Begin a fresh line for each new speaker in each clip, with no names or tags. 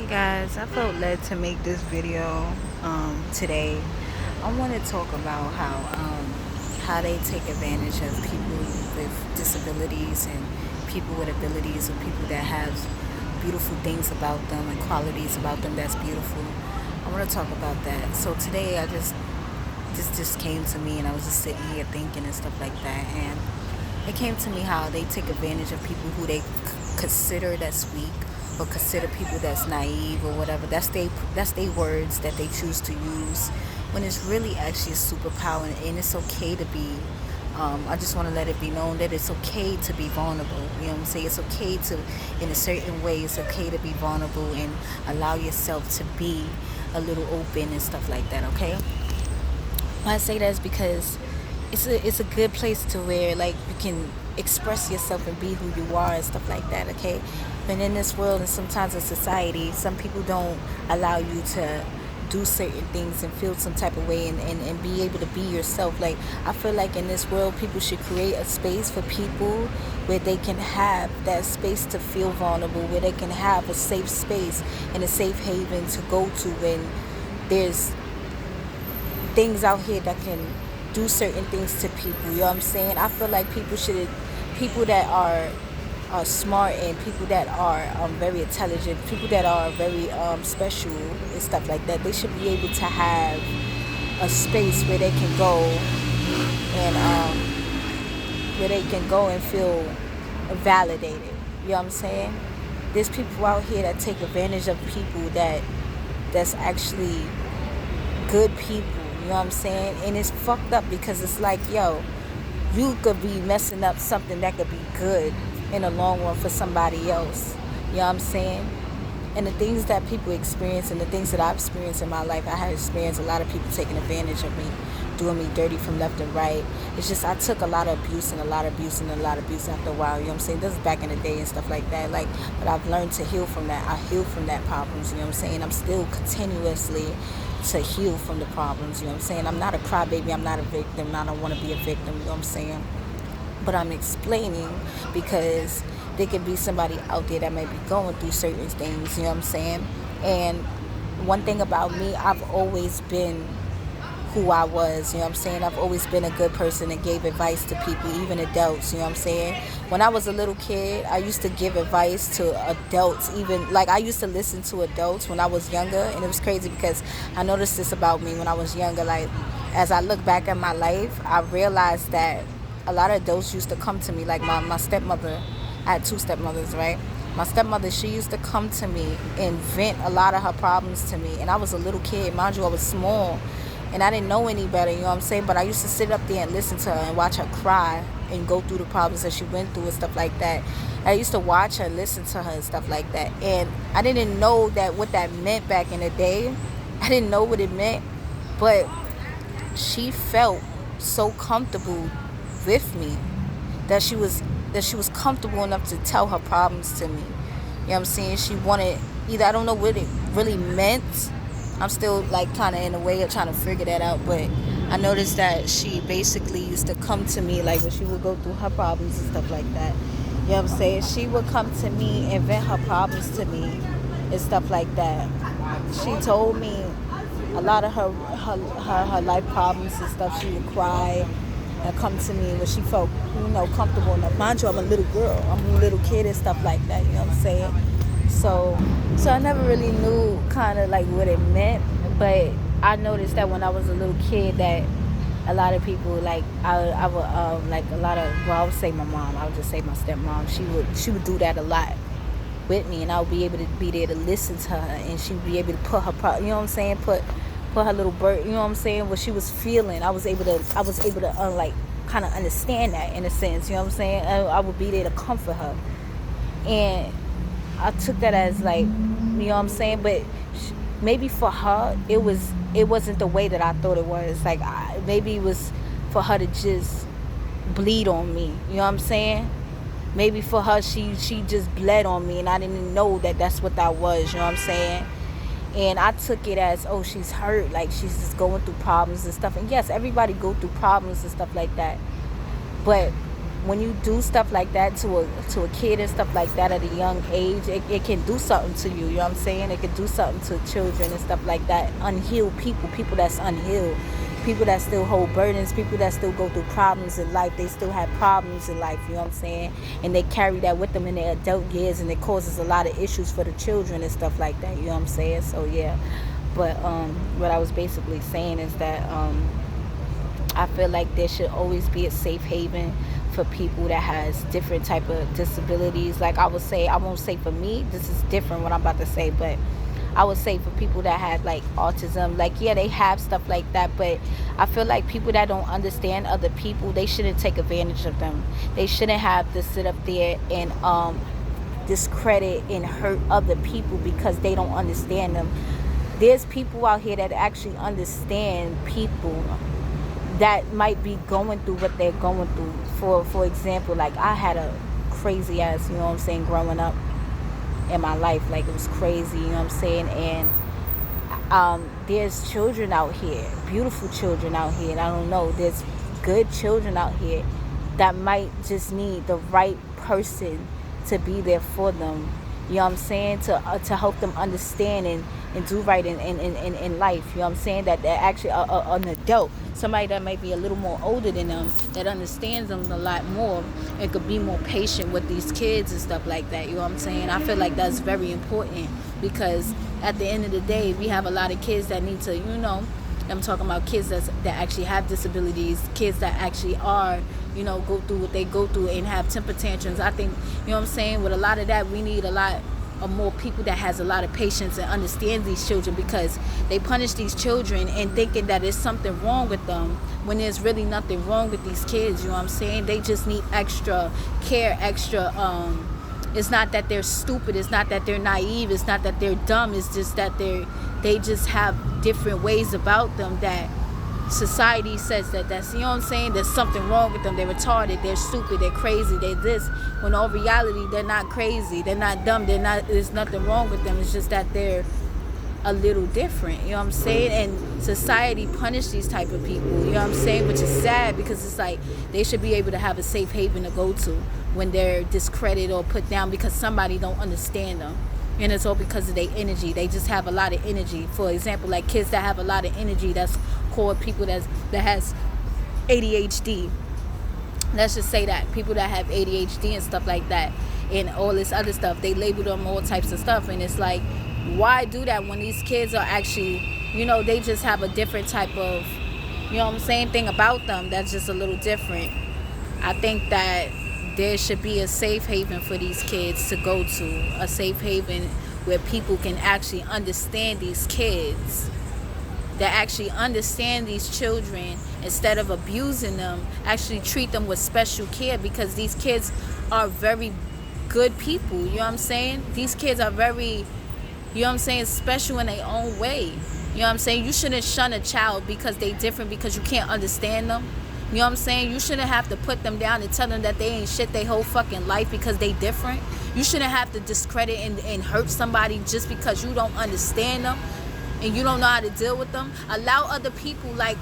Guys, I felt led to make this video today. I want to talk about how they take advantage of people with disabilities and people with abilities, or people that have beautiful things about them and qualities about them that's beautiful. I want to talk about that. So today, this just came to me, and I was just sitting here thinking and stuff like that, and it came to me how they take advantage of people who they consider that's weak, or consider people that's naive or whatever. That's they words that they choose to use when it's really actually a superpower, and it's okay to be. I just want to let it be known that it's okay to be vulnerable. You know what I'm saying? It's okay to, in a certain way, it's okay to be vulnerable and allow yourself to be a little open and stuff like that. Okay. Why I say that is because it's a good place to where, like, you can express yourself and be who you are and stuff like that. Okay. But in this world, and sometimes in society, some people don't allow you to do certain things and feel some type of way, and be able to be yourself. Like, I feel like in this world, people should create a space for people where they can have that space to feel vulnerable, where they can have a safe space and a safe haven to go to when there's things out here that can do certain things to people. You know what I'm saying? I feel like people that are smart, and people that are very intelligent, people that are very special and stuff like that, they should be able to have a space where they can go and feel validated. You know what I'm saying? There's people out here that take advantage of people that's actually good people. You know what I'm saying? And it's fucked up, because it's like, yo, you could be messing up something that could be good in the long run for somebody else. You know what I'm saying? And the things that people experience, and the things that I've experienced in my life, I have experienced a lot of people taking advantage of me, doing me dirty from left and right. It's just, I took a lot of abuse and a lot of abuse and a lot of abuse after a while. You know what I'm saying? This is back in the day and stuff like that. Like, but I've learned to heal from that. I healed from that problems. You know what I'm saying? I'm still continuously to heal from the problems. You know what I'm saying? I'm not a crybaby. I'm not a victim. I don't want to be a victim. You know what I'm saying? But I'm explaining because there could be somebody out there that may be going through certain things. You know what I'm saying? And one thing about me, I've always been who I was. You know what I'm saying? I've always been a good person and gave advice to people, even adults. You know what I'm saying? When I was a little kid, I used to give advice to adults. Even, like, I used to listen to adults when I was younger. And it was crazy because I noticed this about me when I was younger. Like, as I look back at my life, I realized that a lot of adults used to come to me. Like, my stepmother, I had two stepmothers, right? My stepmother, she used to come to me and vent a lot of her problems to me. And I was a little kid. Mind you, I was small. And I didn't know any better, you know what I'm saying? But I used to sit up there and listen to her and watch her cry and go through the problems that she went through and stuff like that. I used to watch her, listen to her and stuff like that. And I didn't know that what that meant back in the day. I didn't know what it meant. But she felt so comfortable with me that she was comfortable enough to tell her problems to me. You know what I'm saying? She wanted, either, I don't know what it really meant. I'm still, like, kind of in a way of trying to figure that out. But I noticed that she basically used to come to me, like, when she would go through her problems and stuff like that. You know what I'm saying? She would come to me and vent her problems to me and stuff like that. She told me a lot of her life problems and stuff. She would cry and come to me when she felt, comfortable enough. Mind you, I'm a little girl. I'm a little kid and stuff like that. You know what I'm saying? So I never really knew kind of like what it meant, but I noticed that when I was a little kid that a lot of people, like, I would like a lot of, well, I would say my mom, I would just say my stepmom, she would do that a lot with me, and I would be able to be there to listen to her, and she would be able to put her, you know what I'm saying, put her little bird, you know what I'm saying, what she was feeling. I was able to like, kind of understand that in a sense. You know what I'm saying? I would be there to comfort her, and I took that as, like, you know what I'm saying? But maybe for her, it wasn't the way that I thought it was. Like, maybe it was for her to just bleed on me. You know what I'm saying? Maybe for her, she just bled on me, and I didn't know that that's what that was. You know what I'm saying? And I took it as, oh, she's hurt. Like, she's just going through problems and stuff. And yes, everybody go through problems and stuff like that. But when you do stuff like that to a kid and stuff like that at a young age, it can do something to you. You know what I'm saying? It can do something to children and stuff like that. Unhealed people that's unhealed, people that still hold burdens, people that still go through problems in life. They still have problems in life. You know what I'm saying? And they carry that with them in their adult years, and it causes a lot of issues for the children and stuff like that. You know what I'm saying? So yeah. But what I was basically saying is that I feel like there should always be a safe haven for people that has different type of disabilities. Like I would say, I won't say for me, this is different what I'm about to say, but I would say for people that have like autism, like yeah, they have stuff like that, but I feel like people that don't understand other people, they shouldn't take advantage of them. They shouldn't have to sit up there and discredit and hurt other people because they don't understand them. There's people out here that actually understand people that might be going through what they're going through. For example, like I had a crazy ass, you know what I'm saying, growing up in my life. Like it was crazy, you know what I'm saying? And there's children out here, beautiful children out here, and I don't know, there's good children out here that might just need the right person to be there for them. You know what I'm saying? To help them understand and do right in life. You know what I'm saying? That actually an adult, somebody that might be a little more older than them, that understands them a lot more and could be more patient with these kids and stuff like that. You know what I'm saying? I feel like that's very important because at the end of the day, we have a lot of kids that need to, you know, I'm talking about kids that actually have disabilities, kids that actually are, you know, go through what they go through and have temper tantrums. I think, you know what I'm saying, with a lot of that, we need a lot of more people that has a lot of patience and understand these children, because they punish these children and thinking that there's something wrong with them when there's really nothing wrong with these kids. You know what I'm saying? They just need extra care, extra it's not that they're stupid, it's not that they're naive, it's not that they're dumb, it's just that they just have different ways about them that society says that's, you know what I'm saying, there's something wrong with them, they're retarded, they're stupid, they're crazy, they're this, when all reality they're not crazy, they're not dumb, there's nothing wrong with them, it's just that they're a little different. You know what I'm saying? And society punish these type of people, you know what I'm saying, which is sad, because it's like they should be able to have a safe haven to go to when they're discredited or put down because somebody don't understand them. And it's all because of their energy. They just have a lot of energy. For example, like kids that have a lot of energy, that's called people that has ADHD. Let's just say that people that have ADHD and stuff like that and all this other stuff, they label them all types of stuff. And it's like, why do that when these kids are actually, you know, they just have a different type of, you know what I'm saying, thing about them that's just a little different. I think that there should be a safe haven for these kids to go to, a safe haven where people can actually understand these kids, that actually understand these children instead of abusing them, actually treat them with special care, because these kids are very good people. You know what I'm saying? These kids are very, you know what I'm saying, special in their own way. You know what I'm saying? You shouldn't shun a child because they different, because you can't understand them. You know what I'm saying? You shouldn't have to put them down and tell them that they ain't shit their whole fucking life because they different. You shouldn't have to discredit and hurt somebody just because you don't understand them and you don't know how to deal with them. Allow other people like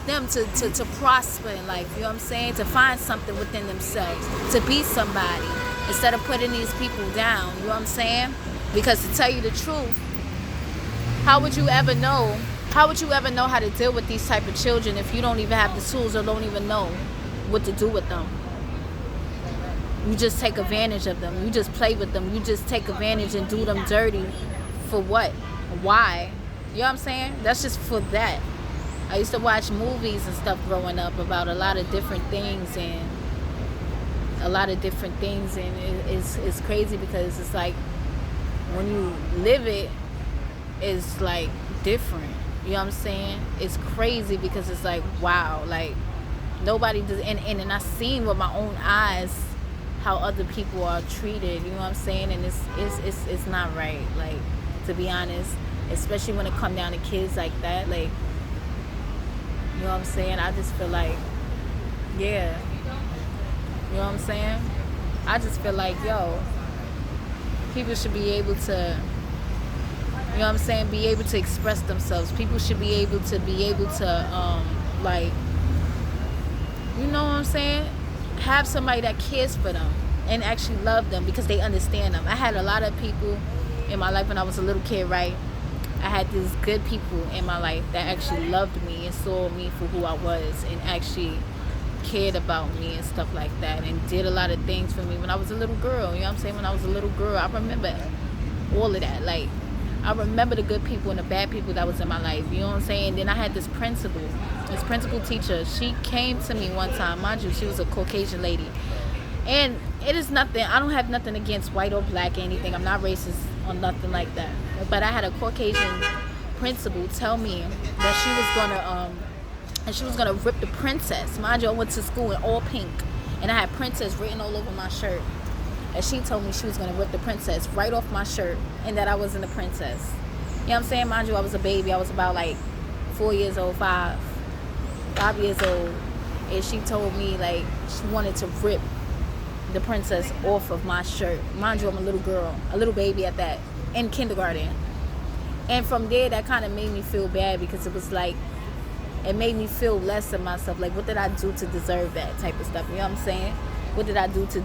them to prosper in life. You know what I'm saying? To find something within themselves, to be somebody, instead of putting these people down. You know what I'm saying? Because to tell you the truth, how would you ever know how to deal with these type of children if you don't even have the tools or don't even know what to do with them? You just take advantage of them. You just play with them. You just take advantage and do them dirty. For what? Why? You know what I'm saying? That's just for that. I used to watch movies and stuff growing up about a lot of different things, and it's crazy because it's like when you live it, it's like different. You know what I'm saying? It's crazy because it's like, wow, like nobody does, and I seen with my own eyes how other people are treated. You know what I'm saying? And it's not right. Like, to be honest, especially when it come down to kids like that. Like, you know what I'm saying? I just feel like, yeah. You know what I'm saying? I just feel like, yo, people should be able to, you know what I'm saying, be able to express themselves. People should be able to like, you know what I'm saying? have somebody that cares for them and actually love them because they understand them. I had a lot of people in my life when I was a little kid, right? I had these good people in my life that actually loved me and saw me for who I was and actually cared about me and stuff like that and did a lot of things for me when I was a little girl. You know what I'm saying? When I was a little girl, I remember all of that. Like, I remember the good people and the bad people that was in my life. You know what I'm saying? Then I had this principal teacher. She came to me one time. Mind you, she was a Caucasian lady. And it is nothing. I don't have nothing against white or black or anything. I'm not racist or nothing like that. But I had a Caucasian principal tell me that she was gonna rip the princess. Mind you, I went to school in all pink, and I had princess written all over my shirt. And she told me she was gonna rip the princess right off my shirt, and that I wasn't a princess. You know what I'm saying? Mind you, I was a baby. I was about like 4 years old, 5 years old, and she told me like she wanted to rip the princess off of my shirt. Mind you, I'm a little girl, a little baby at that, in kindergarten. And from there, that kind of made me feel bad because it was like, it made me feel less of myself. Like, what did I do to deserve that type of stuff? You know what I'm saying? What did I do to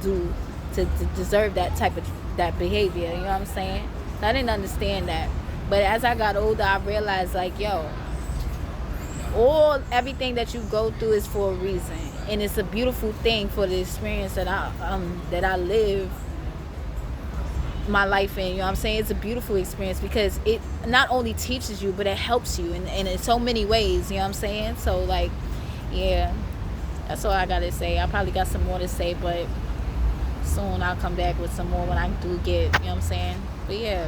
deserve that behavior? You know what I'm saying? I didn't understand that. But as I got older, I realized, like, yo, everything that you go through is for a reason, and it's a beautiful thing for the experience that I live my life in. You know what I'm saying? It's a beautiful experience because it not only teaches you, but it helps you in so many ways. You know what I'm saying? So, like, yeah, that's all I gotta say. I probably got some more to say, but soon I'll come back with some more when I do get, you know what I'm saying? But yeah.